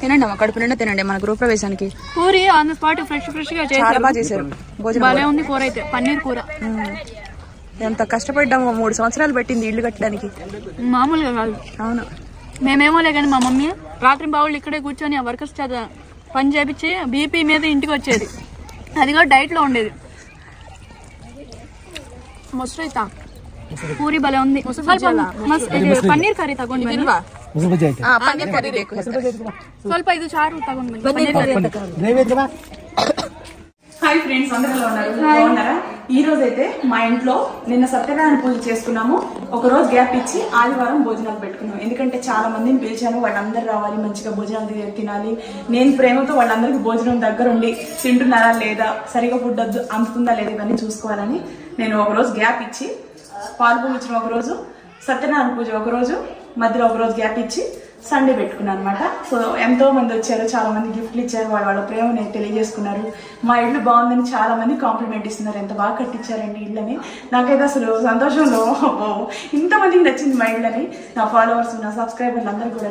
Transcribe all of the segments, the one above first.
తినండి అమ్మ, కడుపు నిండా తినండి. మన గృహ ప్రవేశానికి puri on the spot fresh గా చాలా బాగా చేశారు. భలే ఉంది కూర అయితే, పన్నీర్ కూర. ఎంత కష్టపడ్డామో, 3 సంవత్సరాలు పెట్టింది ఇల్లు కట్టడానికి, మామూలుగా కాదు. అవును, మేమేమో కానీ మా మమ్మీ రాత్రి బావులు ఇక్కడే కూర్చొని ఆ వర్కర్స్ చేత పని చేపించి బీపీ మీద ఇంటికి వచ్చేది. అది కూడా డైట్ లో ఉండేది. మొసరైతా పూరి భలే ఉంది. పన్నీర్ కర్రీ తಗೊಂಡು ಸ್ವಲ್ಪ ಇದು చారు తಗೊಂಡು. హాయ్ ఫ్రెండ్స్, అందరూ ఎలా ఉన్నారు? బాగున్నారా? ఈ రోజు అయితే మా ఇంట్లో నిన్న సత్యనారాయణ పూజ చేసుకున్నాము. ఒక రోజు గ్యాప్ ఇచ్చి ఆదివారం భోజనాలు పెట్టుకున్నాం. ఎందుకంటే చాలా మందిని పిలిచాను, వాళ్ళందరూ రావాలి, మంచిగా భోజనాలు తినాలి. నేను ప్రేమతో వాళ్ళందరికీ భోజనం దగ్గర ఉండి తింటున్నారా లేదా, సరిగా ఫుడ్ అందుతుందా లేదా ఇవన్నీ చూసుకోవాలని నేను ఒక రోజు గ్యాప్ ఇచ్చి పాలు పూజించిన ఒక రోజు, సత్యనారాయణ పూజ ఒక రోజు, మధ్యలో ఒక రోజు గ్యాప్ ఇచ్చి సండే పెట్టుకున్నాను అనమాట. సో ఎంతో మంది వచ్చారు, చాలా మంది గిఫ్ట్లు ఇచ్చారు, వాళ్ళ ప్రేమని తెలియజేసుకున్నారు. మా ఇల్లు బాగుందని చాలా మంది కాంప్లిమెంట్ ఇస్తున్నారు. ఎంత బాగా కట్టించారండి ఇళ్ళని. నాకైతే అసలు సంతోషంలో ఇంతమందికి నచ్చింది మా ఇళ్ళని. నా ఫాలోవర్స్, నా సబ్స్క్రైబర్లు అందరూ కూడా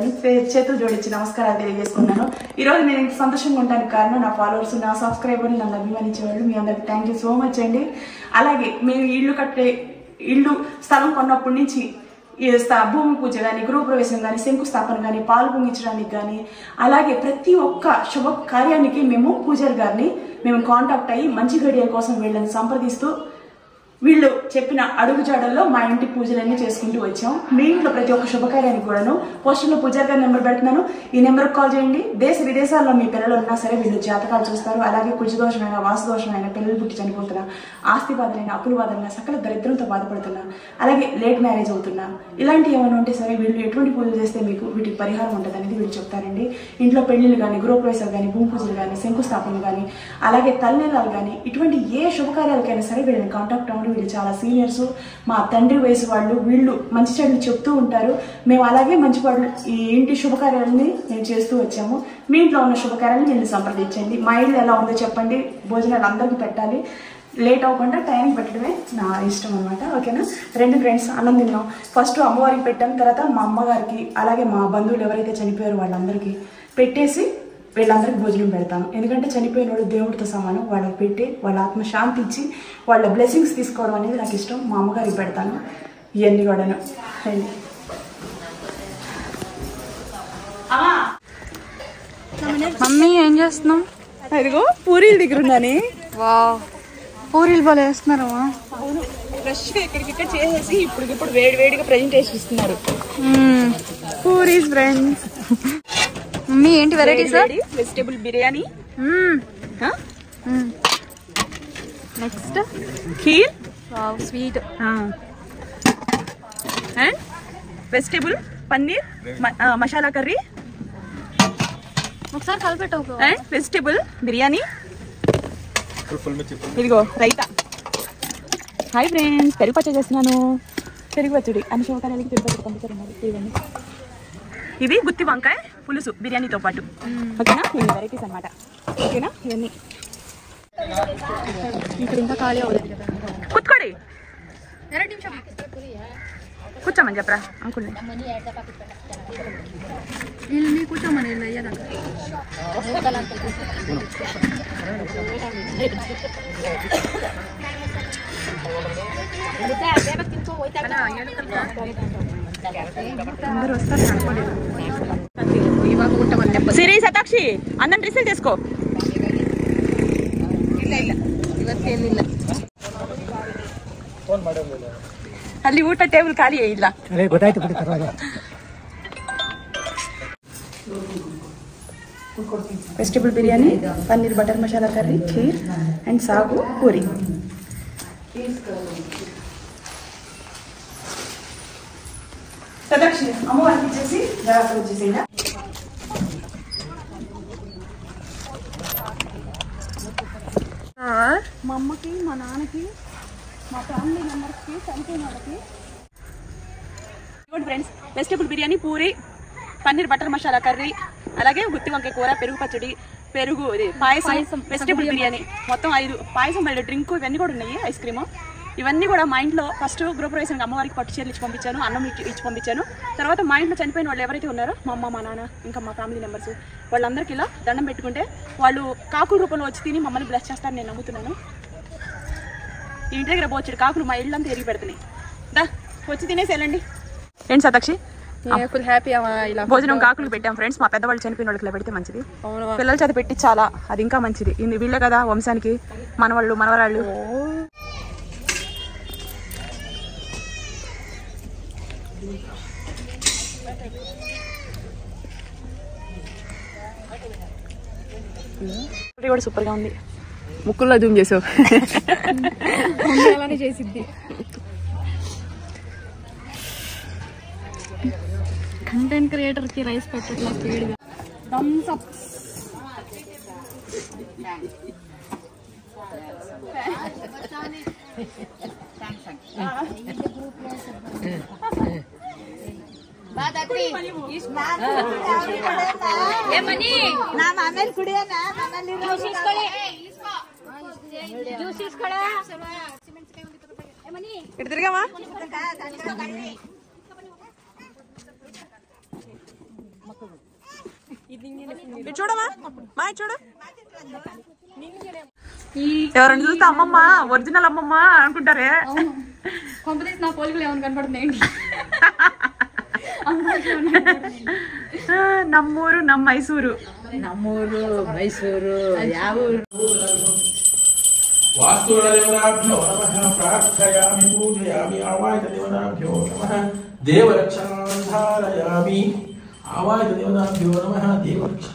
చేతులు జోడించి నమస్కారాలు తెలియజేసుకున్నాను. ఈ రోజు నేను ఇంత సంతోషంగా ఉండడానికి కారణం నా ఫాలోవర్స్, నా సబ్స్క్రైబర్లు, నన్ను అభిమానించేవాళ్ళు. మీ అందరికి థ్యాంక్ యూ సో మచ్ అండి. అలాగే మేము ఇల్లు స్థలం కొన్నప్పటి నుంచి భూమి పూజ కానీ, గృహప్రవేశం కానీ, శంకుస్థాపన కానీ, పాలు పొంగించడానికి కానీ, అలాగే ప్రతి ఒక్క శుభ కార్యానికి మేము పూజారి గారిని కాంటాక్ట్ అయ్యి మంచి గడియల కోసం వీళ్ళని సంప్రదిస్తూ వీళ్ళు చెప్పిన అడుగుజాడల్లో మా ఇంటి పూజలన్నీ చేసుకుంటూ వచ్చాం. మీ ఇంట్లో ప్రతి ఒక్క శుభకార్యానికి కూడాను పోస్టులో పూజారి గారి నెంబర్ పెడుతున్నాను. ఈ నెంబర్కి కాల్ చేయండి. దేశ విదేశాల్లో మీ పిల్లలు ఉన్నా సరే వీళ్ళు జాతకాలు చూస్తారు. అలాగే కుజదోషమైన, వాసుదోషమైన, పిల్లలు పుట్టి చనిపోతున్నా, ఆస్తి బాధలైన, అప్పుల బాధలైన, సకల దరిద్రంతో బాధపడుతున్నా, అలాగే లేట్ మ్యారేజ్ అవుతున్నా, ఇలాంటి ఏమైనా ఉంటే సరే వీళ్ళు ఎటువంటి పూజలు చేస్తే మీకు వీటికి పరిహారం ఉంటుంది అనేది వీళ్ళు చెప్తారండి. ఇంట్లో పెళ్లిళ్ళు కానీ, గృహప్రవేశాలు కానీ, భూమి పూజలు కానీ, శంకుస్థాపనలు కానీ, అలాగే తల్లినేలాలు కానీ, ఇటువంటి ఏ శుభకార్యాలకైనా సరే వీళ్ళని కాంటాక్ట్ అవ్వండి. వీళ్ళు చాలా సీనియర్స్, మా తండ్రి వయసు వాళ్ళు. వీళ్ళు మంచి చెడులు చెప్తూ ఉంటారు. మేము అలాగే మంచి వాళ్ళు ఈ ఇంటి శుభకార్యాలని మేము చేస్తూ వచ్చాము. మీ ఇంట్లో ఉన్న శుభకార్యాలను వీళ్ళు సంప్రదించండి. మా ఇల్లు ఎలా ఉందో చెప్పండి. భోజనాలు అందరికీ పెట్టాలి, లేట్ అవ్వకుండా టైంకి పెట్టడమే నా ఇష్టం అనమాట. ఓకేనా? రెండు ఫ్రెండ్స్ అన్నం తిన్నాం. ఫస్ట్ అమ్మవారికి పెట్టాం, తర్వాత మా అమ్మగారికి, అలాగే మా బంధువులు ఎవరైతే చనిపోయారో వాళ్ళందరికీ పెట్టేసి వీళ్ళందరికీ భోజనం పెడతాను. ఎందుకంటే చనిపోయిన వాళ్ళు దేవుడితో సమానం. వాళ్ళకి పెట్టి వాళ్ళ ఆత్మ శాంతి ఇచ్చి వాళ్ళ బ్లెస్సింగ్స్ తీసుకోవడం అనేది నాకు ఇష్టం. మా అమ్మగారికి పెడతాను ఇవన్నీ కూడాను. మమ్మీ ఏం చేస్తున్నావు? అదిగో పూరీల దగ్గర ఉన్నాని. వా, పూరీలు బాగా వేస్తున్నారు. అవును, ఫ్రెష్గా ఇక్కడికిక్కడ చేసేసి ఇప్పుడు వేడిగా ప్రెజెంటేషన్ ఇస్తున్నారు. పూరీస్ ఫ్రెండ్స్. మమ్మీ ఏంటి varieties? Vegetable biryani, next kheer, sweet, and vegetable paneer masala curry, ఒకసారి కలిపెట్టు, అండ్ వెజిటేబుల్ బిర్యానీ. ఇదిగో రైతా. హాయ్ ఫ్రెండ్స్, పెరుగు పచ్చడి చేస్తున్నాను. పెరుగు పచ్చడి అన్ని శుభకార్యాలకి పెరుగు పచ్చడి పంపుతారు. ఇది గుత్తి వంకాయ పులుసు బిర్యానీతో పాటు. ఓకేనా? ఇవి వెరైటీస్ అనమాట. ఓకేనా? ఇవన్నీ ఇక్కడ ఇంకా ఖాళీ అవ్వలేదు కదా. కూర్చోండి, కూర్చోమని చెప్పరా అంకుల్ని. వీళ్ళని కూర్చోమని అయ్యాక సిరి, శతాక్షి అందరిని రిసీవ్ చేసుకో. ಅಲ್ಲಿ ಊಟ ಟೇಬಲ್ ಖಾಲಿ ಇಲ್ಲ. Vegetable biryani, paneer butter masala curry, kheer and సాగు, పూరి. శతాక్షి అమ్మవారికి ఇచ్చేసి జాగ్రత్త వచ్చేసేనా. మా అమ్మకి, మా నాన్నకి, మా ఫ్యామిలీ మెంబర్స్కి, చనిపోయిన వాళ్ళకి. Friends, vegetable biryani, puri, paneer butter masala curry, అలాగే గుత్తి వంకాయ కూర, పెరుగు పచ్చడి, పెరుగు, ఇది పాయసం, వెజిటేబుల్ బిర్యానీ, మొత్తం 5 పాయసం, మళ్ళీ డ్రింక్ ఇవన్నీ కూడా ఉన్నాయి, ఐస్ క్రీము. ఇవన్నీ కూడా మా ఇంట్లో ఫస్ట్ గృహప్రవేశానికి అమ్మవారికి పట్టు చీరలు ఇచ్చి పంపించాను, అన్నం ఇచ్చి పంపించాను. తర్వాత మా ఇంట్లో చనిపోయిన వాళ్ళు ఎవరైతే ఉన్నారో మా అమ్మ, మా నాన్న, ఇంకా మా ఫ్యామిలీ మెంబర్స్ వాళ్ళందరికీ ఇలా దండం పెట్టుకుంటే వాళ్ళు కాకుల రూపంలో వచ్చి తిని మమ్మల్ని బ్లెస్ చేస్తారని నేను నమ్ముతున్నాను. ఇంటి దగ్గర పోచ్చాడు కాకులు మా ఇళ్ళంతా ఎరిగి పెడుతున్నాయి. దా వచ్చి తినేసి వెళ్ళండి. ఏంటి సతాక్షి ఫుల్ హ్యాపీ ఇలా భోజనం కాకులు పెట్టాం ఫ్రెండ్స్. మా పెద్దవాళ్ళు చనిపోయిన వాళ్ళకి ఇలా పెడితే మంచిది, పిల్లల చేత పెట్టి చాలా అది ఇంకా మంచిది. వీళ్ళే కదా వంశానికి మనవాళ్ళు మనవరాళ్ళు. కూడా సూపర్ గా ఉంది. ముక్కుల్లో జూమ్ చేసావు. అలానే చేసిద్ది. కంటెంట్ క్రియేటర్ కి రైస్ పెట్టట్లా స్పీడ్గా. Thumbs up. ఇటు తిరిగామా చూడమా మా చూడు. ఎవరైనా చూస్తే అమ్మమ్మ ఒరిజినల్ అమ్మమ్మ అనుకుంటారే. కొంపదీసి నా పోలికలు ఏమైనా కనపడుతున్నాయండి. నమ్మూరు మైసూరు నమ్మూరు మైసూరు యావూరు. వాస్తుదేవతాభ్యో నమః ప్రార్థయామి పూజయామి ఆవాహితదేవతాభ్యో నమః దేవరక్షణాం ధారయామి ఆవాహితదేవతాభ్యో నమః దేవరక్షణ.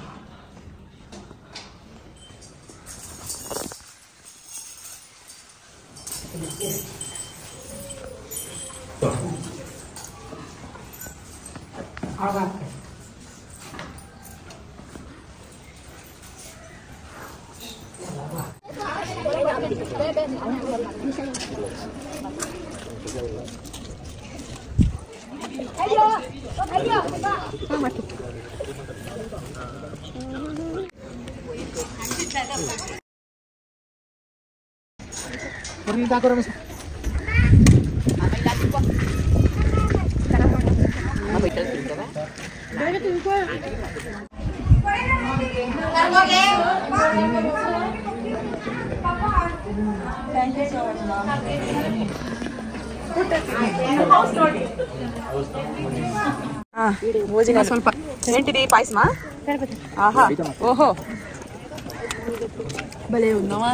ಸ್ವಲ್ಪ ఏంటిది పాయసమా? ఆహా ఓహో భలే ఉన్నావా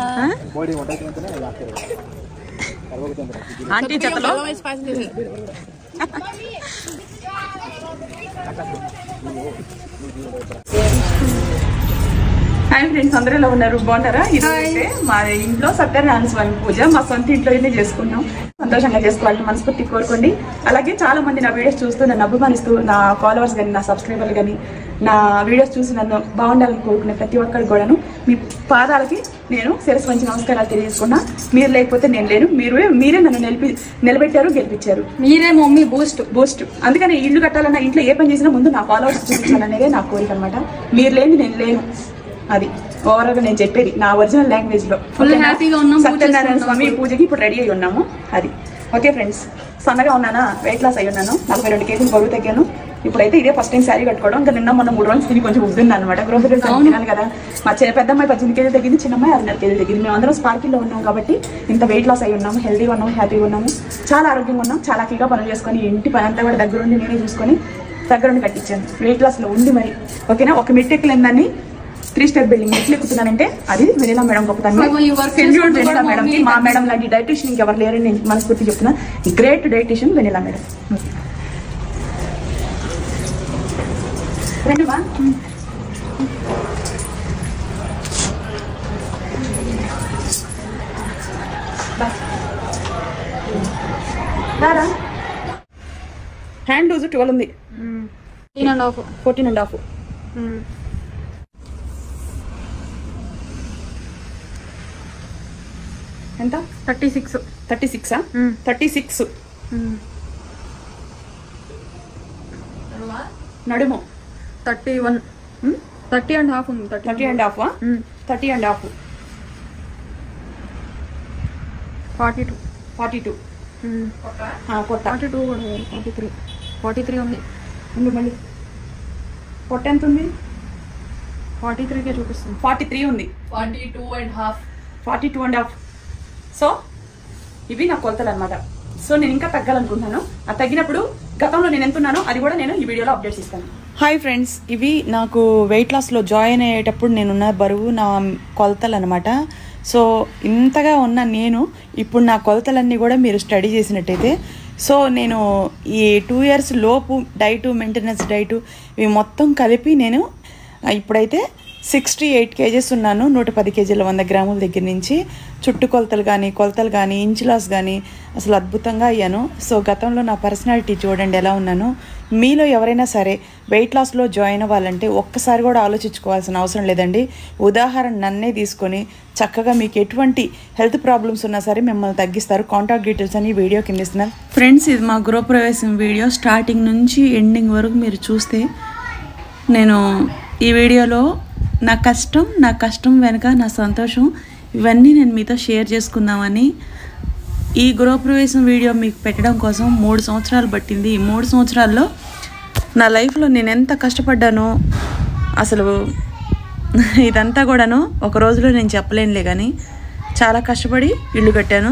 ఆంటీ చేతలో. హాయ్ ఫ్రెండ్స్, అందరూ ఎలా ఉన్నారు? బాగున్నారా? ఇదైతే మా ఇంట్లో సత్యనారాయణ స్వామి పూజ మా సొంత ఇంట్లోనే చేసుకున్నాం. సంతోషంగా చేసుకోవాలని మనస్ఫూర్తి కోరుకోండి. అలాగే చాలా మంది నా వీడియోస్ చూస్తూ నన్ను అభిమానిస్తూ, నా ఫాలోవర్స్ కానీ నా సబ్స్క్రైబర్లు కానీ నా వీడియోస్ చూసి నన్ను బాగుండాలని కోరుకునే ప్రతి ఒక్కరికి కూడాను మీ పాదాలకి నేను శిరస్సు వంచి నమస్కారాలు తెలియజేసుకున్నా. మీరు లేకపోతే నేను లేను. మీరే నన్ను నిలబెట్టారు, గెలిపించారు. మీరే మమ్మీ బూస్ట్. అందుకని ఇల్లు కట్టాలన్నా, ఇంట్లో ఏ పని చేసినా ముందు నా ఫాలోవర్స్ చూపించాలనేదే నా కోరిక అనమాట. మీరు లేని నేను లేను. అది ఓవరాల్ గా నేను చెప్పేది నా ఒరిజినల్ లాంగ్వేజ్ లో. సత్యనారాయణ స్వామి పూజకి ఇప్పుడు రెడీ అయి ఉన్నాము. అది ఓకే ఫ్రెండ్స్. సన్నగా ఉన్నానా, వెయిట్ లాస్ అయి ఉన్నాను. 42 కేజీలు బరువు తగ్గాను. ఇప్పుడైతే ఇదే ఫస్ట్ టైం శారీ కట్టుకోవడం. ఇంకా నిన్న మొన్న 3 రోజులు తిని కొంచెం ఉద్దున్నాను అనమాట. గృహ తినాను కదా. మా పెద్ద అమ్మాయి 18 కేజీలు తగ్గింది, చిన్న అమ్మాయి 6.5 కేజీలు తగ్గింది. మేము అందరం స్పార్కిల్లో ఉన్నాం కాబట్టి ఇంత వెయిట్ లాస్ అయి ఉన్నాము. హెల్తీగా ఉన్నాము, హ్యాపీగా ఉన్నాము, చాలా ఆరోగ్యంగా ఉన్నాం. చాలా కీగా పనులు చేసుకొని ఇంటి పని అంతా కూడా దగ్గరుండి నేనే చూసుకొని దగ్గరుండి కట్టించాను. వెయిట్ లాస్ లో ఉంది మరి. ఓకేనా? ఒక మెట్టెక్కిందని 3 స్టెప్ బిల్డింగ్ మెట్లు ఎక్కుతున్నానంటే అది వెనిలా మేడం గొప్పతనం. వెనిలా మేడం, మా మేడం లాంటి డైటీషియన్ ఇంకెవరు లేరని నేను మనస్ఫూర్తి చెప్తున్నా. Great dietitian Vennila madam. రండివా. హ్యాండ్ లూజ్ 12 ఉంది. 14.5. ఎంత? 36. 36 నడుము 31. 30.5 ఉంది. 30.5. 30.5. 42. 42 కొట్ట 42 కూడా వేరు 43 ఉంది ఉండు మళ్ళీ పొట్ట ఎంత ఉంది 43కే చూపిస్తుంది 43 ఉంది 42.5 సో ఇవి నా కొలతలు అనమాట సో నేను ఇంకా తగ్గాలనుకుంటున్నాను ఆ తగ్గినప్పుడు గతంలో నేను ఎంత ఉన్నానో అది కూడా నేను ఈ వీడియోలో అప్డేట్స్ ఇస్తాను హాయ్ ఫ్రెండ్స్ ఇవి నాకు వెయిట్ లాస్లో జాయిన్ అయ్యేటప్పుడు నేనున్న బరువు నా కొలతలు అనమాట సో ఇంతగా ఉన్న నేను ఇప్పుడు నా కొలతలన్నీ కూడా మీరు స్టడీ చేసినట్టయితే సో నేను ఈ 2 years లోపు డైటు మెయింటెనెన్స్ డైటు ఇవి మొత్తం కలిపి నేను ఇప్పుడైతే 68 kgs ఉన్నాను 110 kgల 100 గ్రాముల దగ్గర నుంచి చుట్టు కొలతలు కానీ ఇంచ్ లాస్ కానీ అసలు అద్భుతంగా అయ్యాను సో గతంలో నా పర్సనాలిటీ చూడండి ఎలా ఉన్నాను మీలో ఎవరైనా సరే వెయిట్ లాస్లో జాయిన్ అవ్వాలంటే ఒక్కసారి కూడా ఆలోచించుకోవాల్సిన అవసరం లేదండి ఉదాహరణ నన్నే తీసుకొని చక్కగా మీకు ఎటువంటి హెల్త్ ప్రాబ్లమ్స్ ఉన్నా సరే మిమ్మల్ని తగ్గిస్తారు కాంటాక్ట్ డీటెయిల్స్ అని వీడియో కింద ఇస్తున్నాను ఫ్రెండ్స్ ఇది మా గృహప్రవేశం వీడియో స్టార్టింగ్ నుంచి ఎండింగ్ వరకు మీరు చూస్తే నేను ఈ వీడియోలో నా కష్టం వెనుక నా సంతోషం ఇవన్నీ నేను మీతో షేర్ చేసుకుందామని ఈ గృహప్రవేశం వీడియో మీకు పెట్టడం కోసం 3 సంవత్సరాలు పట్టింది ఈ 3 సంవత్సరాల్లో నా లైఫ్లో నేను ఎంత కష్టపడ్డానో అసలు ఇదంతా కూడాను ఒక రోజులో నేను చెప్పలేనులే కానీ చాలా కష్టపడి ఇల్లు కట్టాను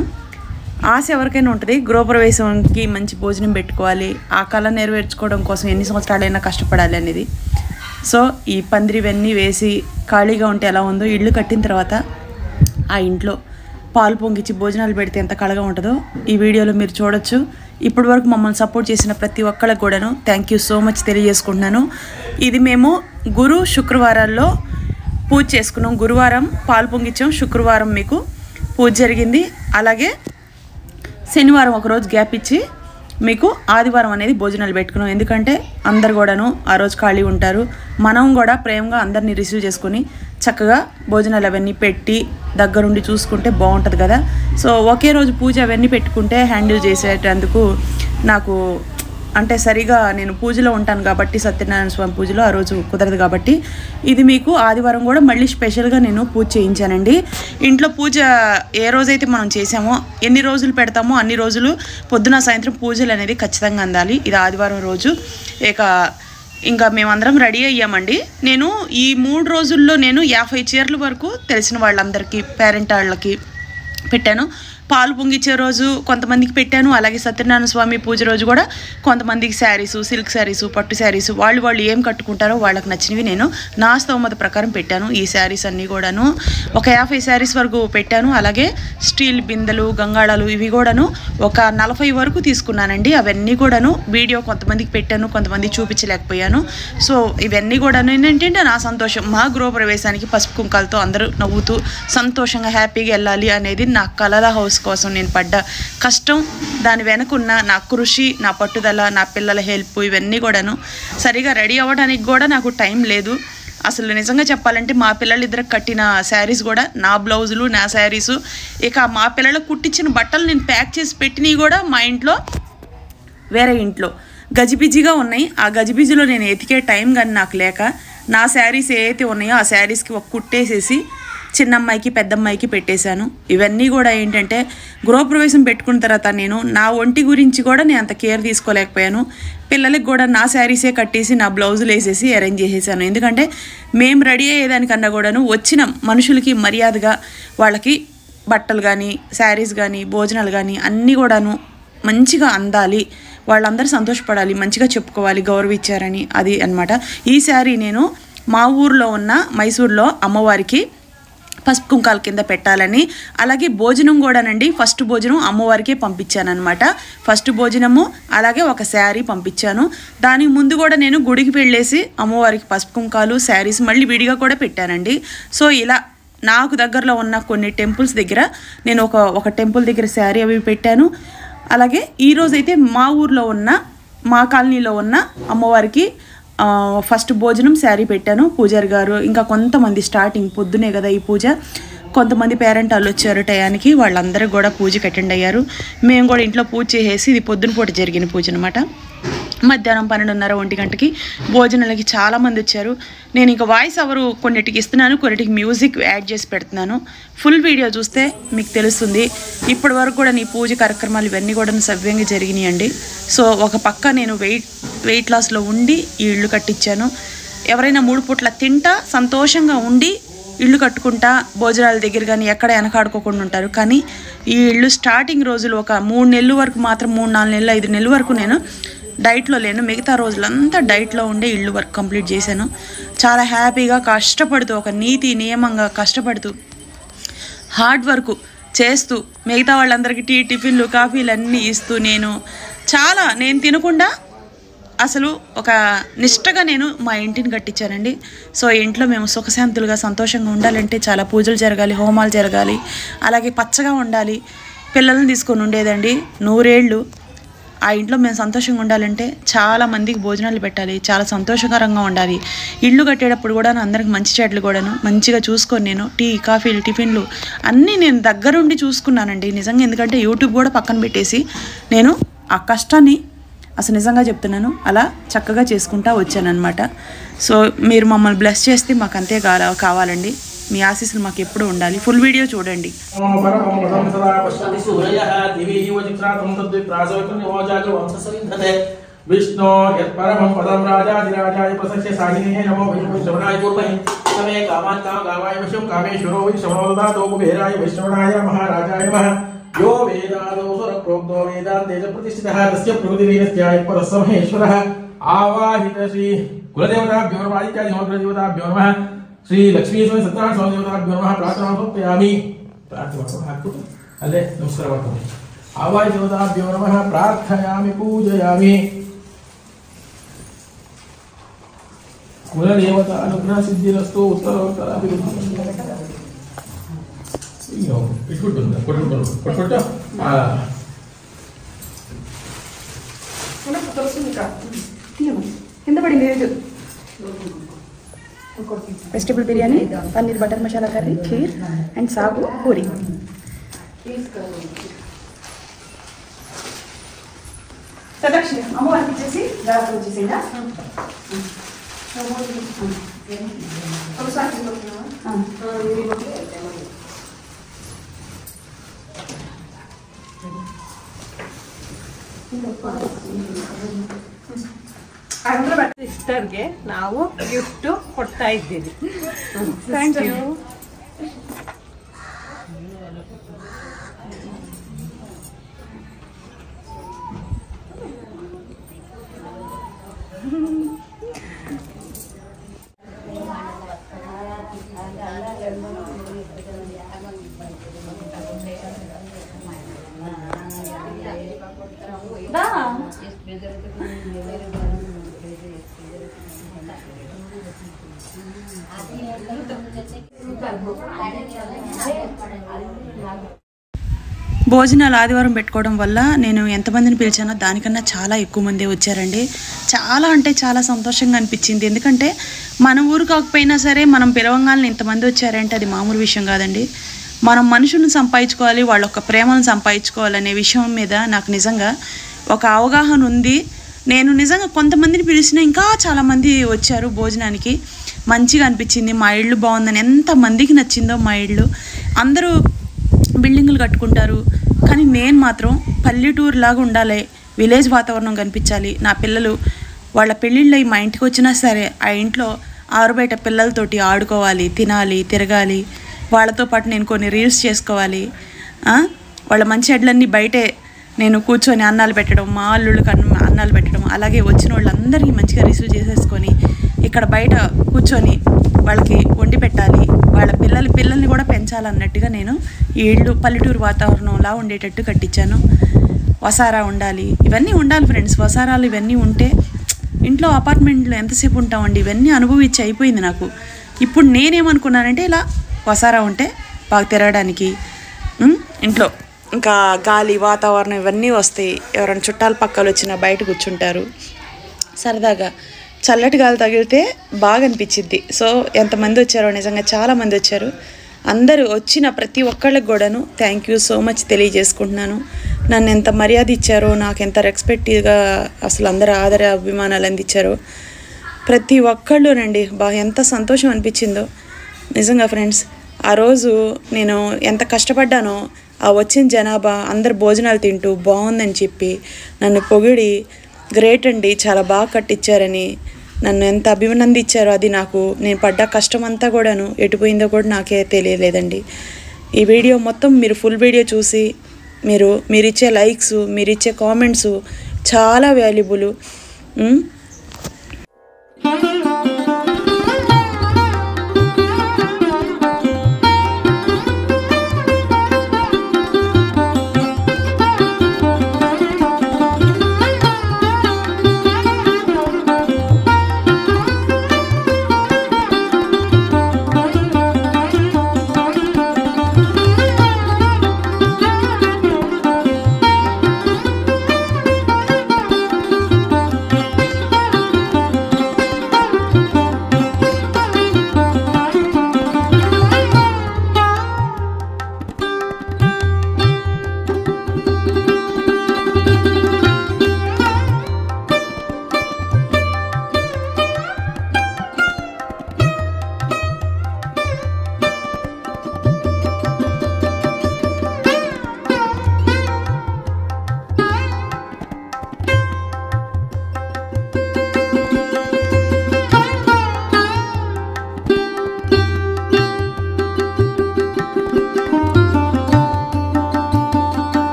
ఆశ ఎవరికైనా ఉంటుంది గృహప్రవేశంకి మంచి భోజనం పెట్టుకోవాలి ఆ కళ నెరవేర్చుకోవడం కోసం ఎన్ని సంవత్సరాలైనా కష్టపడాలి అనేది సో ఈ పందిరివన్నీ వేసి ఖాళీగా ఉంటే ఎలా ఉందో ఇల్లు కట్టిన తర్వాత ఆ ఇంట్లో పాలు పొంగిచ్చి భోజనాలు పెడితే ఎంత కళగా ఉంటుందో ఈ వీడియోలో మీరు చూడొచ్చు ఇప్పటి వరకు మమ్మల్ని సపోర్ట్ చేసిన ప్రతి ఒక్కళ్ళకి కూడాను థ్యాంక్ యూ సో మచ్ తెలియజేసుకుంటున్నాను ఇది మేము గురు శుక్రవారాల్లో పూజ చేసుకున్నాం గురువారం పాలు పొంగిచ్చాం శుక్రవారం మీకు పూజ జరిగింది అలాగే శనివారం ఒకరోజు గ్యాప్ ఇచ్చి మీకు ఆదివారం అనేది భోజనాలు పెట్టుకున్నాం ఎందుకంటే అందరు కూడాను ఆ రోజు ఖాళీ ఉంటారు మనం కూడా ప్రేమగా అందరినీ రిసీవ్ చేసుకొని చక్కగా భోజనాలు అవన్నీ పెట్టి దగ్గరుండి చూసుకుంటే బాగుంటుంది కదా సో ఒకే రోజు పూజ అవన్నీ పెట్టుకుంటే హ్యాండిల్ చేసేటందుకు నాకు అంటే సరిగా నేను పూజలో ఉంటాను కాబట్టి సత్యనారాయణ స్వామి పూజలో ఆ రోజు కుదరదు కాబట్టి ఇది మీకు ఆదివారం కూడా మళ్ళీ స్పెషల్గా నేను పూజ చేయించానండి ఇంట్లో పూజ ఏ రోజైతే మనం చేసామో ఎన్ని రోజులు పెడతామో అన్ని రోజులు పొద్దున సాయంత్రం పూజలు అనేది ఖచ్చితంగా అందాలి ఇది ఆదివారం రోజు ఇంకా మేమందరం రెడీ అయ్యామండి నేను ఈ 3 రోజుల్లో నేను 50 చీరల వరకు తెలిసిన వాళ్ళందరికీ పేరెంట్ వాళ్ళకి పెట్టాను పాలు పొంగిచ్చే రోజు కొంతమందికి పెట్టాను అలాగే సత్యనారాయణ స్వామి పూజ రోజు కూడా కొంతమందికి శారీసు సిల్క్ శారీసు పట్టు శారీసు వాళ్ళు ఏం కట్టుకుంటారో వాళ్ళకి నచ్చినవి నేను నా స్తోమత ప్రకారం పెట్టాను ఈ శారీస్ అన్నీ కూడాను ఒక 50 శారీస్ వరకు పెట్టాను అలాగే స్టీల్ బిందెలు గంగాళాలు ఇవి కూడాను ఒక 40 వరకు తీసుకున్నానండి అవన్నీ కూడాను వీడియో కొంతమందికి పెట్టాను కొంతమంది చూపించలేకపోయాను సో ఇవన్నీ కూడాను ఏంటంటే నా సంతోషం మా గృహప్రవేశానికి పసుపు కుంకాలతో అందరూ నవ్వుతూ సంతోషంగా హ్యాపీగా వెళ్ళాలి అనేది నా కలల హౌస్ కోసం నేను పడ్డ కష్టం దాని వెనుకున్న నా కృషి నా పట్టుదల నా పిల్లల హెల్ప్ ఇవన్నీ కూడాను సరిగా రెడీ అవ్వడానికి కూడా నాకు టైం లేదు అసలు నిజంగా చెప్పాలంటే మా పిల్లలిద్దరికి కట్టిన శారీస్ కూడా నా బ్లౌజులు నా శారీసు ఇక మా పిల్లలకు కుట్టించిన బట్టలు నేను ప్యాక్ చేసి పెట్టినవి కూడా మా ఇంట్లో వేరే ఇంట్లో గజిబిజిగా ఉన్నాయి ఆ గజిబిజిలో నేను ఎతికే టైం కానీ నాకు లేక నా శారీస్ ఏవైతే ఉన్నాయో ఆ శారీస్కి ఒక కుట్టేసేసి చిన్నమ్మాయికి పెద్దమ్మాయికి పెట్టేశాను ఇవన్నీ కూడా ఏంటంటే గృహప్రవేశం పెట్టుకున్న తర్వాత నేను నా ఒంటి గురించి కూడా నేను అంత కేర్ తీసుకోలేకపోయాను పిల్లలకి కూడా నా శారీసే కట్టేసి నా బ్లౌజులు వేసేసి అరేంజ్ చేసేసాను ఎందుకంటే మేము రెడీ అయ్యేదానికన్నా కూడాను వచ్చిన మనుషులకి మర్యాదగా వాళ్ళకి బట్టలు కానీ శారీస్ కానీ భోజనాలు కానీ అన్నీ కూడాను మంచిగా అందాలి వాళ్ళందరూ సంతోషపడాలి మంచిగా చెప్పుకోవాలి గౌరవించారని అది అన్నమాట ఈ శారీ నేను మా ఊర్లో ఉన్న మైసూర్లో అమ్మవారికి పసుపు కుంకాల కింద పెట్టాలని అలాగే భోజనం కూడానండి ఫస్ట్ భోజనం అమ్మవారికే పంపించాను అనమాట ఫస్ట్ భోజనము అలాగే ఒక శారీ పంపించాను దానికి ముందు కూడా నేను గుడికి వెళ్ళేసి అమ్మవారికి పసుపు కుంకాలు శారీస్ మళ్ళీ విడిగా కూడా పెట్టానండి సో ఇలా నాకు దగ్గరలో ఉన్న కొన్ని టెంపుల్స్ దగ్గర నేను ఒక టెంపుల్ దగ్గర శారీ అవి పెట్టాను అలాగే ఈరోజైతే మా ఊర్లో ఉన్న మా కాలనీలో ఉన్న అమ్మవారికి ఫస్ట్ భోజనం శారీ పెట్టాను పూజారి గారు ఇంకా కొంతమంది స్టార్టింగ్ పొద్దునే కదా ఈ పూజ కొంతమంది పేరెంట్ వాళ్ళు వచ్చారు టయానికి, వాళ్ళందరూ కూడా పూజకి అటెండ్ అయ్యారు. మేము కూడా ఇంట్లో పూజ చేసేసి, ఇది పొద్దున పూట జరిగిన పూజ అనమాట. మధ్యాహ్నం 12:30 1 గంటకి భోజనాలకి చాలామంది వచ్చారు. నేను ఇంకా వాయిస్ ఓవర్ కొన్నిటికి ఇస్తున్నాను, కొన్నిటికి మ్యూజిక్ యాడ్ చేసి పెడుతున్నాను. ఫుల్ వీడియో చూస్తే మీకు తెలుస్తుంది. ఇప్పటి వరకు కూడా నీ పూజ కార్యక్రమాలు ఇవన్నీ కూడా సవ్యంగా జరిగినాయండి. సో ఒక పక్క నేను వెయిట్ లాస్లో ఉండి ఈ ఇల్లు కట్టించాను. ఎవరైనా 3 పూట్ల తింటా సంతోషంగా ఉండి ఇల్లు కట్టుకుంటా భోజనాల దగ్గర కానీ ఎక్కడ వెనకాడుకోకుండా ఉంటారు. కానీ ఈ ఇల్లు స్టార్టింగ్ రోజులు ఒక 3 నెలల వరకు మాత్రం 3, 4 నెలలు, 5 నెలల వరకు నేను డైట్లో లేను. మిగతా రోజులంతా డైట్లో ఉండే ఇల్లు వర్క్ కంప్లీట్ చేశాను. చాలా హ్యాపీగా కష్టపడుతూ, ఒక నీతి నియమంగా కష్టపడుతూ, హార్డ్ వర్క్ చేస్తూ, మిగతా వాళ్ళందరికీ టిఫిన్లు కాఫీలు అన్నీ ఇస్తూ, నేను తినకుండా అసలు ఒక నిష్టగా నేను మా ఇంటిని కట్టించానండి. సో ఇంట్లో మేము సుఖశాంతులుగా సంతోషంగా ఉండాలంటే చాలా పూజలు జరగాలి, హోమాలు జరగాలి, అలాగే పచ్చగా ఉండాలి. పిల్లల్ని తీసుకొని ఉండేదండి 100 ఏళ్ళు. ఆ ఇంట్లో మేము సంతోషంగా ఉండాలంటే చాలా మందికి భోజనాలు పెట్టాలి, చాలా సంతోషకరంగా ఉండాలి. ఇల్లు కట్టేటప్పుడు కూడా అందరికి మంచి చెడ్లు కూడాను మంచిగా చూసుకొని నేను టీ కాఫీలు టిఫిన్లు అన్నీ నేను దగ్గరుండి చూసుకున్నానండి నిజంగా. ఎందుకంటే యూట్యూబ్ కూడా పక్కన పెట్టేసి నేను ఆ కష్టాన్ని అసలు నిజంగా చెప్తున్నాను అలా చక్కగా చేసుకుంటా వచ్చానన్నమాట. సో మీరు మమ్మల్ని బ్లెస్ చేస్తే మాకు అంతే కావాలండి. మీ ఆశీస్సులు మాకు ఎప్పుడు ఉండాలి. ఫుల్ వీడియో చూడండి. विष्णु यत्परमं पदं राजाधिराजाय प्रसख्य साहिने नमो वैष्णवाय पूर्वहि तमे कामान् कामगावाय वशं कामेश्वरो वैष्णवोदातो कुबेराय वैष्णवाय महाराजाय नमः यो वेदादो सुरप्रोक्तो वेदान्ते च प्रतिष्ठितः तस्य प्रकृतिवीरस्याय परसमहेश्वरः आवाहित श्री कुलदेवताभ्यो नमः आदित्यादि समग्रदेवताभ्यो नमः श्री लक्ष्मी स्वामी सत्यनारायण स्वामी देवताभ्यो नमः प्रार्थना समर्पयामि अले नमस्कार आवाहित देवताभ्यो नमः प्रार्थयामि पूजयामि कुलदेवता अनुग्रह सिद्धिरस्तु उत्तरोत्तराभिवृद्धिः अయ్యో ఇట్కుంటుందా కొట్టుకుంటా కింద పడింది లేదు. Vegetable biryani, paneer butter masala curry, kheer and సాగు పూరి. ప్రదక్షిణ అమ్మవారికి ఇచ్చేసి దాదాపు వచ్చేసిందా? ಸಿಸ್ಟರ್ಗೆ ನಾವು ಗಿಫ್ಟ್ ಕೊಡ್ತಾ ಇದ್ದೀವಿ. Thank you. భోజనాలు ఆదివారం పెట్టుకోవడం వల్ల నేను ఎంతమందిని పిలిచానో దానికన్నా చాలా ఎక్కువ మంది వచ్చారండి. చాలా అంటే చాలా సంతోషంగా అనిపించింది. ఎందుకంటే మన ఊరు కాకపోయినా సరే మనం పిలవంగానే ఇంతమంది వచ్చారంటే అది మామూలు విషయం కాదండి. మనం మనుషులను సంపాదించుకోవాలి, వాళ్ళ యొక్క ప్రేమను సంపాదించుకోవాలనే విషయం మీద నాకు నిజంగా ఒక అవగాహన ఉంది. నేను నిజంగా కొంతమందిని పిలిచినా ఇంకా చాలామంది వచ్చారు భోజనానికి. మంచిగా అనిపించింది. మా ఇళ్ళు బాగుందని ఎంతమందికి నచ్చిందో మా ఇళ్ళు. అందరూ బిల్డింగులు కట్టుకుంటారు, కానీ నేను మాత్రం పల్లెటూరు లాగా ఉండాలి, విలేజ్ వాతావరణం కనిపించాలి. నా పిల్లలు వాళ్ళ పెళ్ళిళ్ళు మా ఇంటికి వచ్చినా సరే ఆ ఇంట్లో ఆరుబయట పిల్లలతోటి ఆడుకోవాలి, తినాలి, తిరగాలి. వాళ్ళతో పాటు నేను కొన్ని రీల్స్ చేసుకోవాలి. వాళ్ళ మంచి చెడ్లన్నీ బయటే నేను కూర్చొని అన్నాలు పెట్టడం, మా అల్లుళ్ళకి అన్నాలు పెట్టడం, అలాగే వచ్చిన వాళ్ళందరికీ మంచిగా రిసీవ్ చేసేసుకొని ఇక్కడ బయట కూర్చొని వాళ్ళకి వండి పెట్టాలి, వాళ్ళ పిల్లల్ని కూడా పెంచాలన్నట్టుగా నేను ఈ ఇళ్ళు పల్లెటూరు వాతావరణంలా ఉండేటట్టు కట్టించాను. వసారా ఉండాలి, ఇవన్నీ ఉండాలి ఫ్రెండ్స్. వసారాలు ఇవన్నీ ఉంటే ఇంట్లో అపార్ట్మెంట్లో ఎంతసేపు ఉంటామండి, ఇవన్నీ అనుభవించి అయిపోయింది నాకు. ఇప్పుడు నేనేమనుకున్నానంటే ఇలా వసారా ఉంటే బాగా తిరగడానికి, ఇంట్లో ఇంకా గాలి వాతావరణం ఇవన్నీ వస్తాయి. ఎవరైనా చుట్టాల పక్కలు వచ్చినా బయట కూర్చుంటారు, సరదాగా చల్లటి గాలి తగిలితే బాగా అనిపించిద్ది. సో ఎంతమంది వచ్చారో నిజంగా చాలామంది వచ్చారు. అందరూ వచ్చిన ప్రతి ఒక్కళ్ళకి కూడాను థ్యాంక్ యూ సో మచ్ తెలియజేసుకుంటున్నాను. నన్ను ఎంత మర్యాద ఇచ్చారో, నాకు ఎంత రెస్పెక్టివ్గా అసలు అందరూ ఆదర అభిమానాలు అందించారో ప్రతి ఒక్కళ్ళునండి. ఎంత సంతోషం అనిపించిందో నిజంగా ఫ్రెండ్స్. ఆ రోజు నేను ఎంత కష్టపడ్డానో ఆ వచ్చిన జనాభా అందరు భోజనాలు తింటూ బాగుందని చెప్పి నన్ను పొగిడి గ్రేట్ అండి, చాలా బాగా కట్టించారని నన్ను ఎంత అభినందించారో అది నాకు నేను పడ్డ కష్టం అంతా కూడాను ఎటుపోయిందో కూడా నాకే తెలియలేదండి. ఈ వీడియో మొత్తం మీరు ఫుల్ వీడియో చూసి మీరిచ్చే లైక్స్, మీరిచ్చే కామెంట్స్ చాలా వాల్యుబుల్.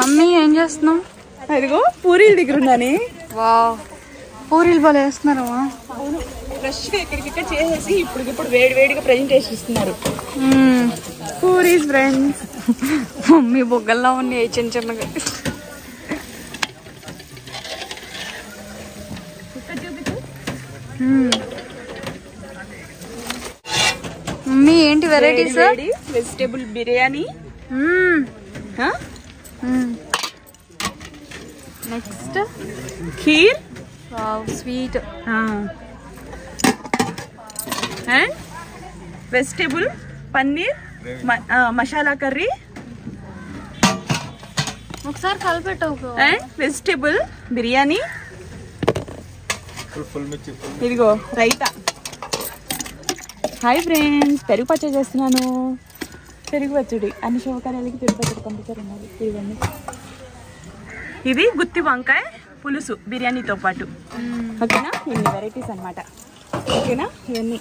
మమ్మీ ఏం చేస్తున్నాం? అదిగో పూరీల దగ్గర ఉన్నాని. వావ్, పూరీలు బాగా వేస్తున్నారమ్మా. ఫ్రెష్గా ఇక్కడికిక్కడ చేసేసి ఇప్పుడు వేడిగా ప్రెజెంటేషన్ ఇస్తున్నారు. పూరీస్ ఫ్రెండ్స్. మమ్మీ బొగ్గల్లో ఉన్నాయి చిన్న చిన్నగా. మమ్మీ ఏంటి varieties? Vegetable biryani, next kheer, wow sweet, and vegetable paneer masala curry, ఒకసారి కలిపెట్టవు. అండ్ వెజిటేబుల్ బిర్యానీ, ఇదిగో రైతా. హాయ్ ఫ్రెండ్స్, పెరుగు పచ్చడి చేస్తున్నాను. పెరుగు పచ్చడి అన్ని శుభకార్యాలకి పెరుగు పచ్చడి పంపుతారు. ఇవన్నీ ఇది గుత్తి వంకాయ పులుసు బిర్యానీతో పాటు. ఓకేనా, ఇన్ని వెరైటీస్ అన్నమాట. ఓకేనా, ఇవన్నీ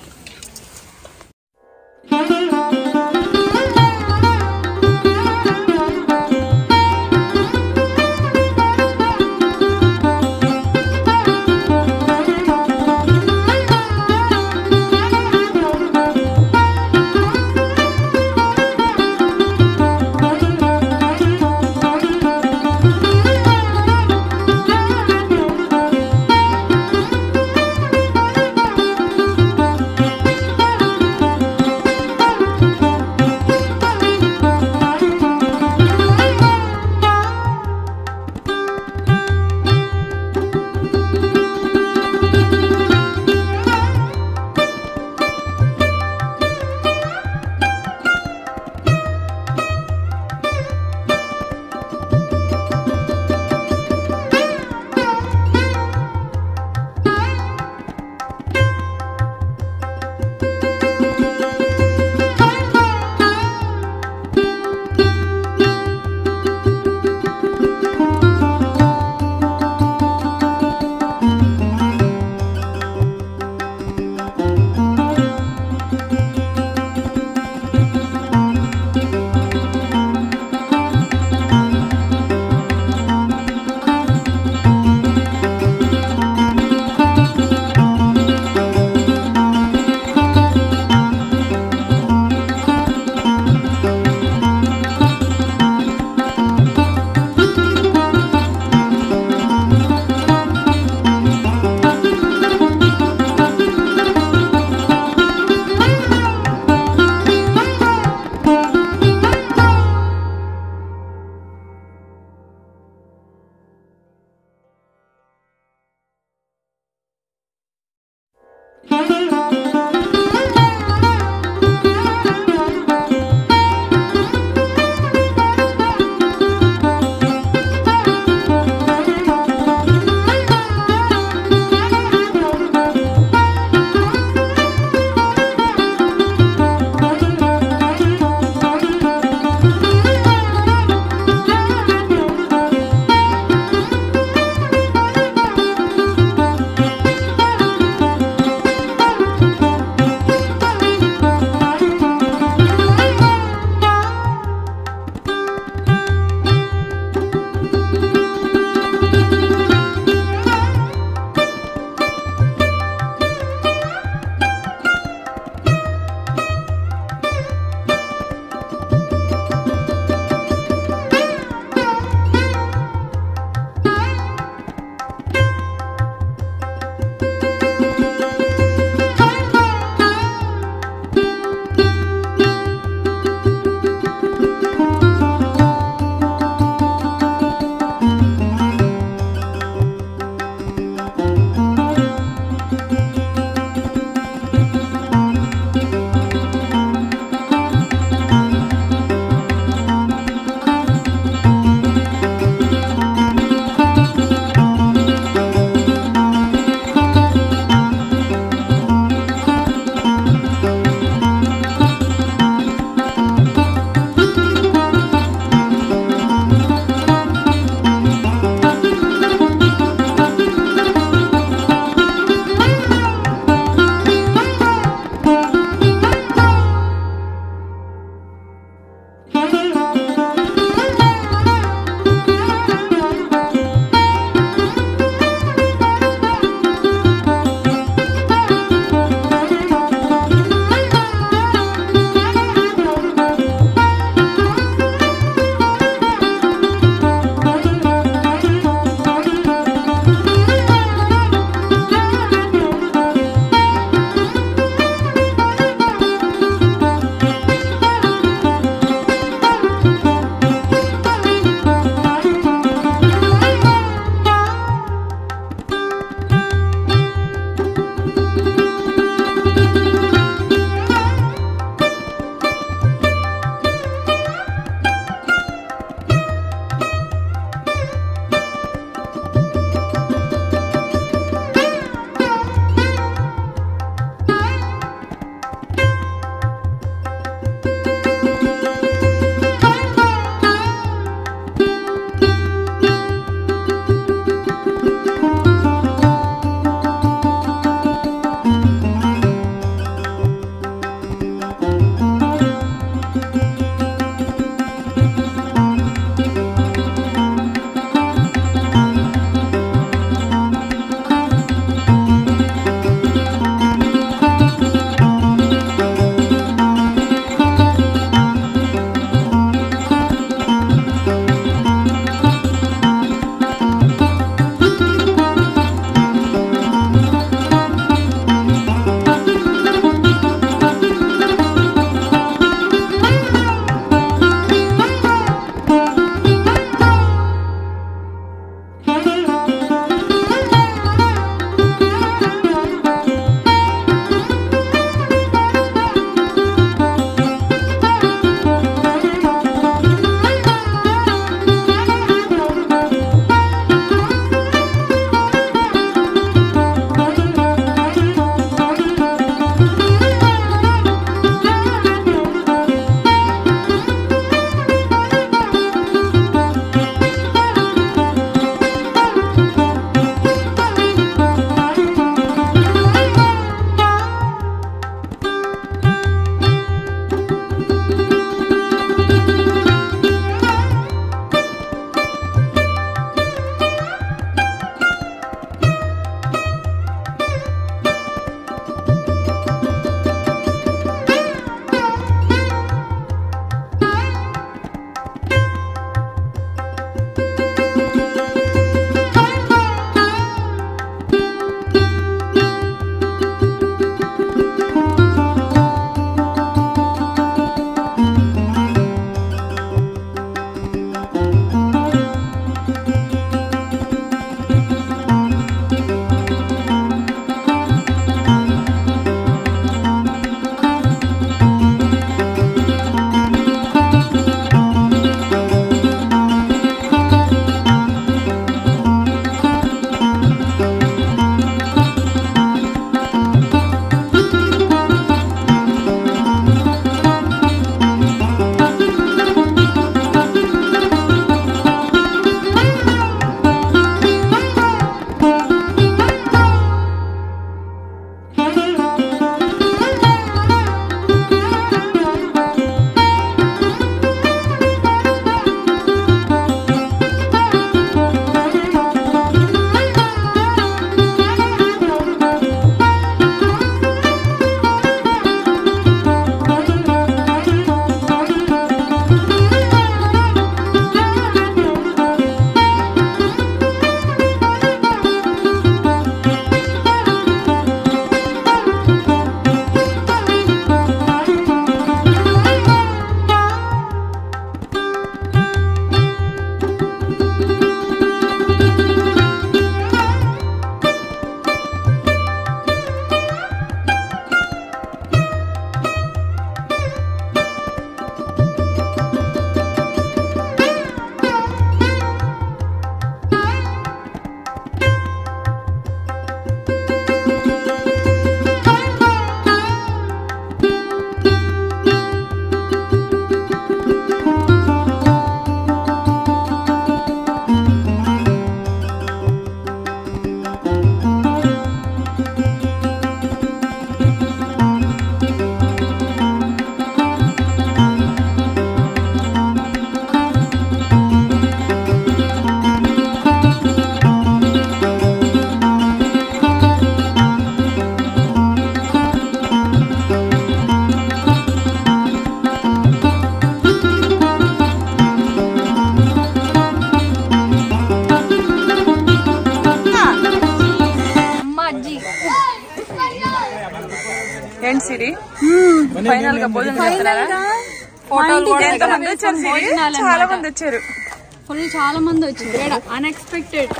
ఏంటి సిరి ఫైనల్ గా భోజనం చేస్తున్నారా? ఎంతమంది వచ్చారు సిరి? చాలా మంది వచ్చారు. ఫుల్ చాలా మంది వచ్చారు. అన్ఎక్స్పెక్టెడ్.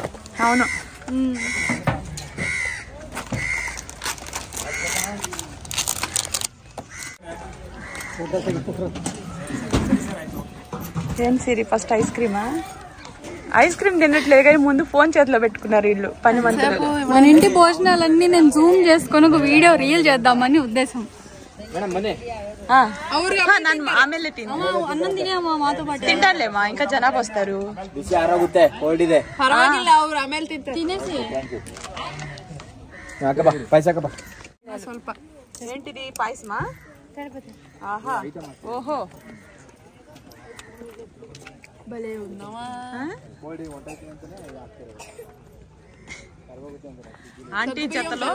అవును. ఏం సిరి ఫస్ట్ ఐస్ క్రీమా? ఐస్ క్రీమ్ తినట్లేదు కానీ ముందు ఫోన్ చేతిలో పెట్టుకున్నారు వీళ్ళు పని మంత్రులు. మన ఇంటి భోజనాలన్నీ నేను జూమ్ చేసుకొని ఒక వీడియో రీల్ చేద్దామని ఉద్దేశం. ఆమె అన్నం తినేమా మాతో పాటు? తింటారులేమా, ఇంకా జనాభా వస్తారు. తినేసి స్వల్ప. ఏంటిది పాయసమా? ఆహా, ఓహో భలే ఉన్నావా ఆంటీ చెత్తలో.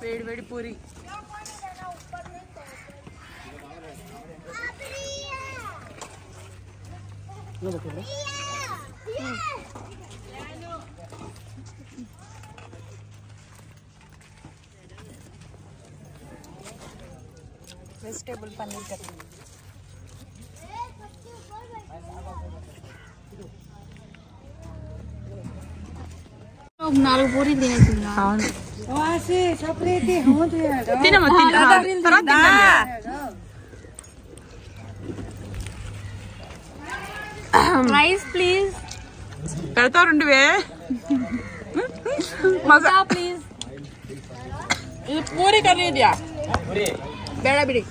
వేడి వేడి పూరి. Vegetable paneer curry. నాలుగు పూరి తినేసిందా? అవును. Rice please. పెడతా రెండువే. మజా ప్లీజ్. ఇది పూరి కర్రీ ఇదియా? ಬೇಡ ಬಿಡಿ.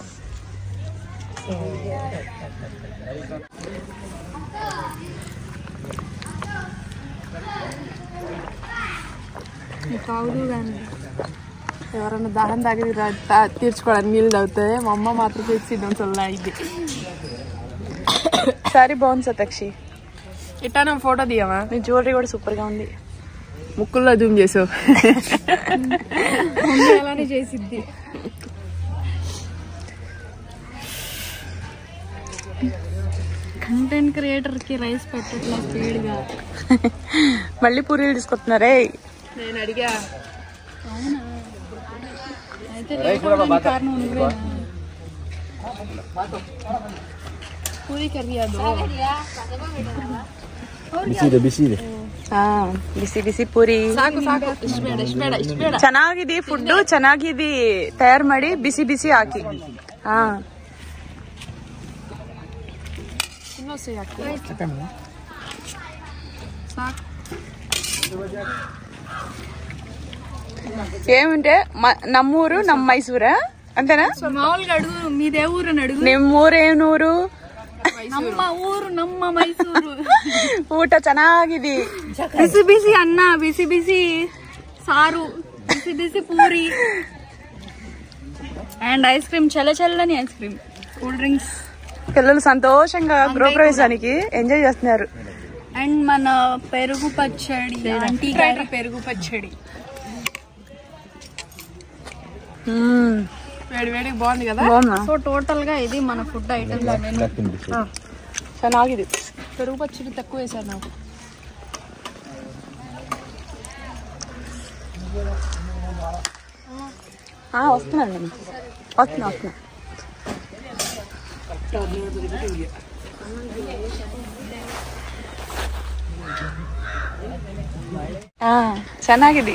ఎవరన్నా దాహం తాగి తీర్చుకోవడానికి నీళ్ళు తాగుతాయి. మా అమ్మ మాత్రం తెచ్చి సొల్లా ఇది. సారీ బాగుంది సతక్షి. ఇట్టా నా ఫోటో దియమా? నీ జ్యువెలరీ కూడా సూపర్ గా ఉంది. ముక్కుల్లో జూమ్ చేసావు. అలానే చేసిద్ది. కంటెంట్ క్రియేటర్ కి రైస్ పెట్టట్లా స్పీడ్ గా. మళ్ళీ పూరీలు తీసుకొస్తున్నారే. నేను అడిగా. అవునా? అయితే కారణం నువ్వేనా? పూరి కర్రీ ಅದು. ಬಿಸಿ ಬಿಸಿ ಪೂರಿ. ಸಾಕು ಸಾಕು. ಇಷ್ಟ ಬೇಡ. ಚೆನ್ನಾಗಿದೆ ಫುಡ್, ಚೆನ್ನಾಗಿದೆ. ತಯಾರು ಮಾಡಿ ಬಿಸಿ ಬಿಸಿ ಹಾಕಿ. ఏమంటే నమ్మూరు నమ్మ మైసూరా అంతేనా? మామూలుగా అడుగు. మీదే ఊరు అని అడుగు. ನಿಮ್ಮೂರೇನೂರು? ನಮ್ಮ ಊರು ನಮ್ಮ ಮೈಸೂರು. ಊಟ ಚೆನ್ನಾಗಿದೆ. ಬಿಸಿ ಬಿಸಿ ಅನ್ನ, ಬಿಸಿ ಬಿಸಿ ಸಾರು, ಬಿಸಿ ಬಿಸಿ పూరి అండ్ ఐస్ క్రీమ్. చల్లని ఐస్ క్రీమ్, కూల్ డ్రింక్స్. పిల్లలు సంతోషంగా గృహప్రవేశానికి ఎంజాయ్ చేస్తున్నారు. అండ్ మన పెరుగు పచ్చడి, ఆంటీ గారి పెరుగు పచ్చడి. వేడి వేడి బాగుంది కదా. సో టోటల్ గా ఇది మన ఫుడ్ ఐటమ్. ಚೆನ್ನಾಗಿದೆ. పెరుగు పచ్చడి తక్కువ వేసారు నాకు. వస్తున్నాను. వస్తున్నా. ಚೆನ್ನಾಗಿದೆ.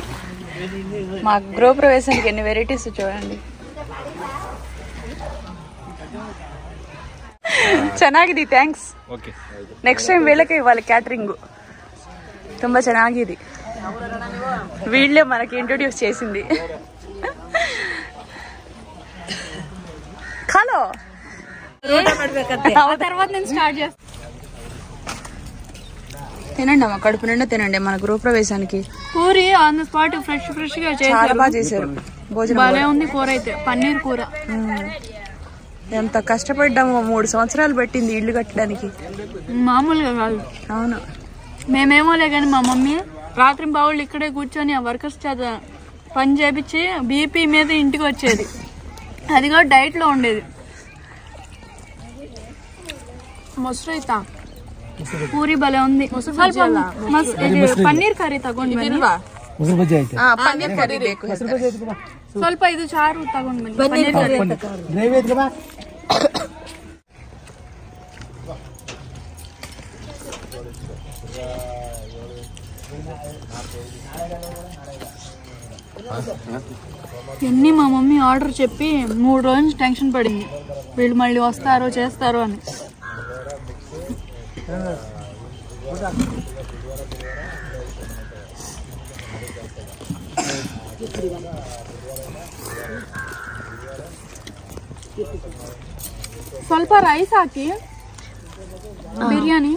మా గృహప్రవేశానికి ఎన్ని వెరైటీస్ చూడండి. ಚೆನ್ನಾಗಿದೆ. ಥ್ಯಾಂಕ್ಸ್. ನೆಕ್ಸ್ಟ್ ಟೈಮ್ వీళ్ళకే ఇవ్వాలి క్యాటరింగ్. ತುಂಬಾ ಚೆನ್ನಾಗಿದೆ. వీళ్ళే మనకి ఇంట్రొడ్యూస్ చేసింది. హలో తర్వాత నేను స్టార్ట్ చేస్తాను. తినండి అమ్మ, కడుపు నిండా తినండి. మన గృహప్రవేశానికి puri on the spot fresh గా చాలా బాగా చేశారు. భోజనం బాగా ఉంది. కూర అయితే పన్నీర్ కూర. ఎంత కష్టపడ్డాము. 3 సంవత్సరాలు పట్టింది ఇల్లు కట్టడానికి. మామూలుగా కాదు. అవును. మేమేమోలే కానీ మా మమ్మీ రాత్రి బావుళ్ళు ఇక్కడే కూర్చొని ఆ వర్కర్స్ చేత పని చేపించి బీపీ మీద ఇంటికి వచ్చేది. అది కూడా డైట్ లో ఉండేది. మొసరైతా పూరి భలే ఉంది. ಸ್ವಲ್ಪ ಪನ್ನೀರ್ ಕರಿ ತಗೊಂಡ್ ಬನ್ನಿ. పన్నీర్ కర్రీ ಬೇಕು. ಸ್ವಲ್ಪ ಇದು ಚಾರು ತಗೊಂಡ್ ಬನ್ನಿ. ಪನ್ನೀರ್ ಕರಿ ఎన్ని మా మమ్మీ ఆర్డర్ చెప్పి 3 రోజులు టెన్షన్ పడింది, వీళ్ళు మళ్ళీ వస్తారో చేస్తారో అని. ಸ್ವಲ್ಪ ರೈಸ್ ಹಾಕಿ ಬಿರಿಯಾನಿ.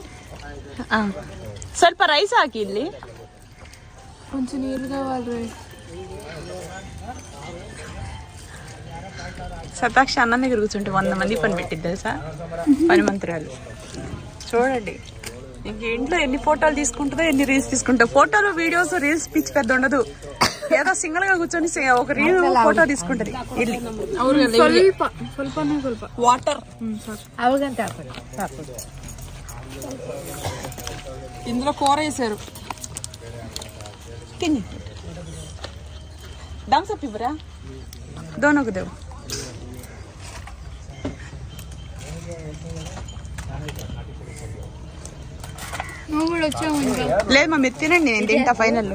ಸ್ವಲ್ಪ ರೈಸ್ ಹಾಕಿ ಇಲ್ಲಿ. కొంచెం నీరు కావాలి. సతాక్షి అన్నం దగ్గర కూర్చుంటే 100 మంది పని పెట్టిద్ది తెలుసా, పని మంత్రాలు. చూడండి ఇంక ఇంట్లో ఎన్ని ఫోటోలు తీసుకుంటుందో, ఎన్ని రీల్స్ తీసుకుంటా. ఫోటోలు వీడియోస్ రీల్స్ పిచ్చి పెద్ద ఉండదు. ఏదో సింగిల్ గా కూర్చొని ఒక రీల్ ఫోటో తీసుకుంటది. ఇల్లి ಸ್ವಲ್ಪ వాటర్ ఇందులో కూర వేసారు. తిని థమ్స్ ఇవ్వరా, దోనొక దేవు. నువ్వు కూడా వచ్చావు ఇంకా. లేదు మా మీరు తినండి, నేను తింటా ఫైనల్.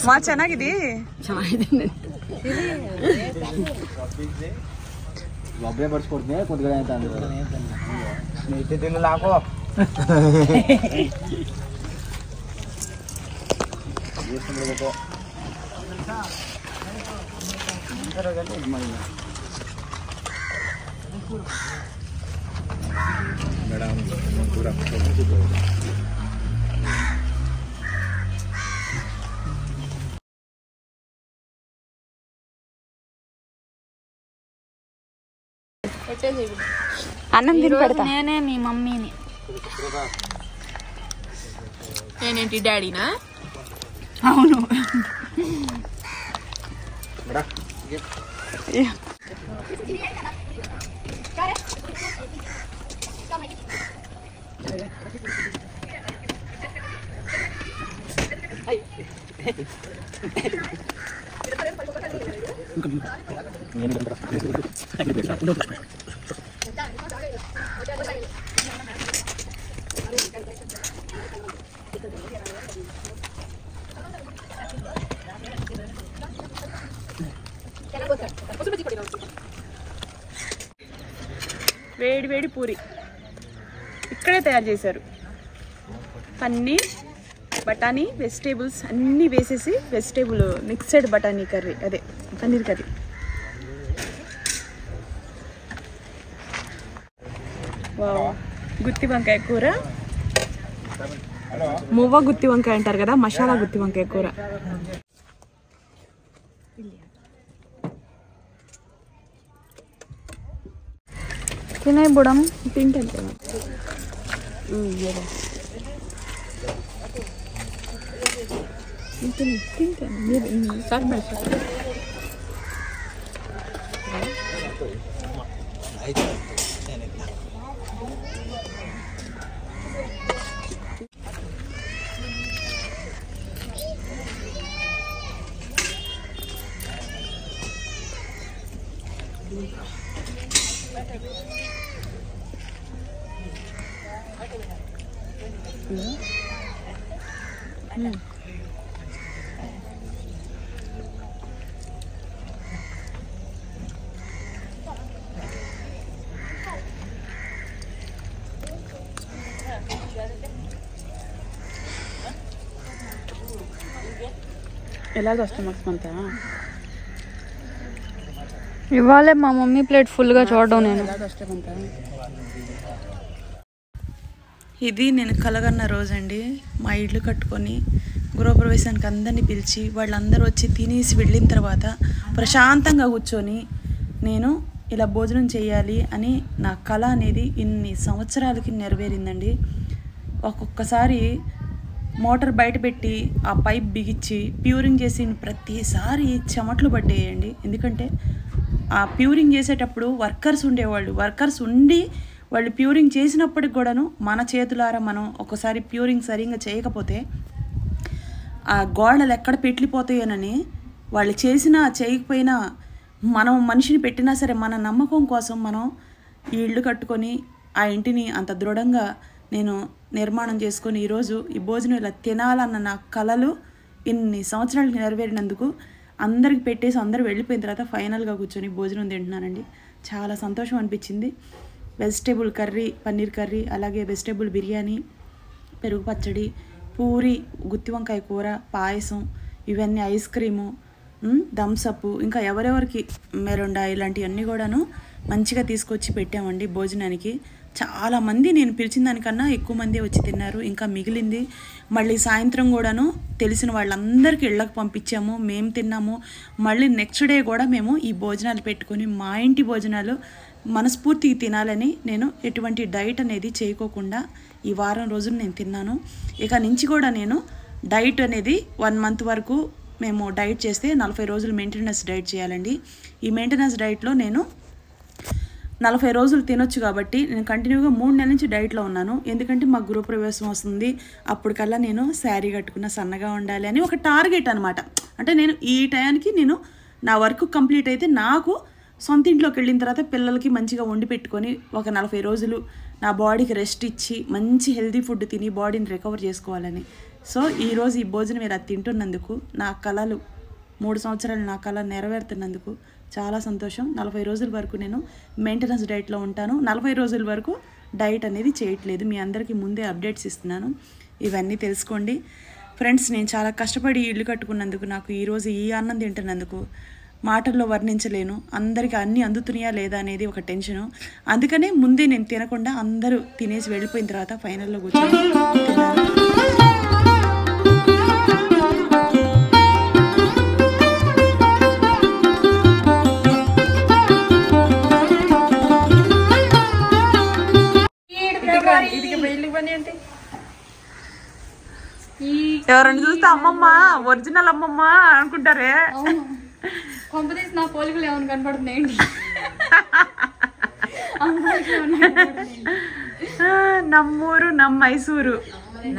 మా ಚೆನ್ನಾಗಿದೆ. ಒಬ್ಬರೇ ಬಡ್ಸ್ಕೊಡ್ತೀನಿ ಕುತ್ಗಡೆ ಅಂತ ಅಂದ್ರು. ಸ್ನೇಹಿತೆ ತಿನ್ನಲ್ಲ ಹಾಕೋ. ಎಷ್ಟು ಬಿಡಬೇಕು ಮೇಡಮ್ ಪೂರ అన్నం తిని పెడతా. నేనే మీ మమ్మీని. నేనేంటి డాడీనా? అవును. వేడి వేడి పూరి ఇక్కడే తయారు చేశారు. పన్నీర్, బఠానీ, వెజిటేబుల్స్ అన్నీ వేసేసి వెజిటేబుల్ మిక్స్డ్ బఠానీ కర్రీ, అదే పన్నీర్ కర్రీ. వావ్, గుత్తి వంకాయ కూర, మువ్వ గుత్తి వంకాయ అంటారు కదా, మసాలా గుత్తి వంకాయ కూర. తినే బుడం తింటాను. ఎలాగ వస్తాం అంతా ఇవాళే మా మమ్మీ ప్లేట్ ఫుల్గా చూడడం. నేను ఇది నేను కలగన్న రోజండి. మా ఇల్లు కట్టుకొని గృహప్రవేశానికి అందరినీ పిలిచి వాళ్ళందరూ వచ్చి తినేసి వెళ్ళిన తర్వాత ప్రశాంతంగా కూర్చొని నేను ఇలా భోజనం చేయాలి అని నా కళ అనేది ఇన్ని సంవత్సరాలకి నెరవేరిందండి. ఒక్కొక్కసారి మోటార్ బయట పెట్టి ఆ పైప్ బిగించి ప్యూరింగ్ చేసిన ప్రతిసారి చెమట్లు పట్టేయండి. ఎందుకంటే ఆ ప్యూరింగ్ చేసేటప్పుడు వర్కర్స్ ఉండేవాళ్ళు. వర్కర్స్ ఉండి వాళ్ళు ప్యూరింగ్ చేసినప్పటికి కూడాను మన చేతులారా మనం ఒకసారి ప్యూరింగ్ సరిగ్గా చేయకపోతే ఆ గోడలు ఎక్కడ పెట్లిపోతాయోనని వాళ్ళు చేసినా చేయకపోయినా మనం మనిషిని పెట్టినా సరే మన నమ్మకం కోసం మనం ఈ ఇల్లు కట్టుకొని ఆ ఇంటిని అంత దృఢంగా నేను నిర్మాణం చేసుకొని ఈరోజు ఈ భోజనం ఇలా తినాలన్న నా కలలు ఇన్ని సంవత్సరాలు నెరవేరినందుకు అందరికి పెట్టేసి అందరూ వెళ్ళిపోయిన తర్వాత ఫైనల్గా కూర్చొని భోజనం తింటున్నానండి. చాలా సంతోషం అనిపించింది. వెజిటేబుల్ కర్రీ, పన్నీర్ కర్రీ, అలాగే వెజిటేబుల్ బిర్యానీ, పెరుగు పచ్చడి, పూరి, గుత్తి వంకాయ కూర, పాయసం, ఇవన్నీ ఐస్ క్రీము, థమ్సప్, ఇంకా ఎవరెవరికి మెరుండా ఇలాంటివన్నీ కూడాను మంచిగా తీసుకొచ్చి పెట్టామండి భోజనానికి. చాలామంది నేను పిలిచిన దానికన్నా ఎక్కువ మంది వచ్చి తిన్నారు. ఇంకా మిగిలింది మళ్ళీ సాయంత్రం కూడాను తెలిసిన వాళ్ళందరికీ ఇళ్ళకి పంపించాము, మేము తిన్నాము. మళ్ళీ నెక్స్ట్ డే కూడా మేము ఈ భోజనాలు పెట్టుకొని మా ఇంటి భోజనాలు మనస్ఫూర్తిగా తినాలని నేను ఎటువంటి డైట్ అనేది చేయకోకుండా ఈ వారం రోజులు నేను తిన్నాను. ఇక నుంచి కూడా నేను డైట్ అనేది 1 మంత్ వరకు మేము డైట్ చేస్తే 40 రోజులు మెయింటెనెన్స్ డైట్ చేయాలండి. ఈ మెయింటెనెన్స్ డైట్లో నేను 40 రోజులు తినొచ్చు కాబట్టి నేను కంటిన్యూగా 3 నెలల నుంచి డైట్లో ఉన్నాను. ఎందుకంటే మా గృహప్రవేశం వస్తుంది, అప్పటికల్లా నేను శారీ కట్టుకున్న సన్నగా ఉండాలి అని ఒక టార్గెట్ అనమాట. అంటే నేను ఈ టయానికి నేను నా వర్క్ కంప్లీట్ అయితే నాకు సొంత ఇంట్లోకి వెళ్ళిన తర్వాత పిల్లలకి మంచిగా వండి పెట్టుకొని ఒక 40 రోజులు నా బాడీకి రెస్ట్ ఇచ్చి మంచి హెల్తీ ఫుడ్ తిని బాడీని రికవర్ చేసుకోవాలని. సో ఈరోజు ఈ భోజనం ఇలా తింటున్నందుకు నా కళలు 3 సంవత్సరాలు నా కళ నెరవేరుతున్నందుకు చాలా సంతోషం. 40 రోజుల వరకు నేను మెయింటెనెన్స్ డైట్లో ఉంటాను. 40 రోజుల వరకు డైట్ అనేది చేయట్లేదు. మీ అందరికీ ముందే అప్డేట్స్ ఇస్తున్నాను, ఇవన్నీ తెలుసుకోండి ఫ్రెండ్స్. నేను చాలా కష్టపడి ఇల్లు కట్టుకున్నందుకు, నాకు ఈరోజు ఈ అన్నం తింటున్నందుకు మాటల్లో వర్ణించలేను. అందరికీ అన్నీ అందుతున్నాయా లేదా అనేది ఒక టెన్షను. అందుకనే ముందే నేను తినకుండా అందరూ తినేసి వెళ్ళిపోయిన తర్వాత ఫైనల్లో కూర్చొని తిన్నాను. ఎవరైనా చూస్తే అమ్మమ్మ ఒరిజినల్ అమ్మమ్మ అనుకుంటారే. కొంపదీసి నా పోలికలు ఏమైనా కనపడుతున్నాయండి? నమ్మూరు మైసూరు,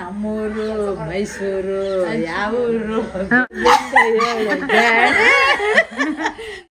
నమ్మూరు మైసూరు, యావూరు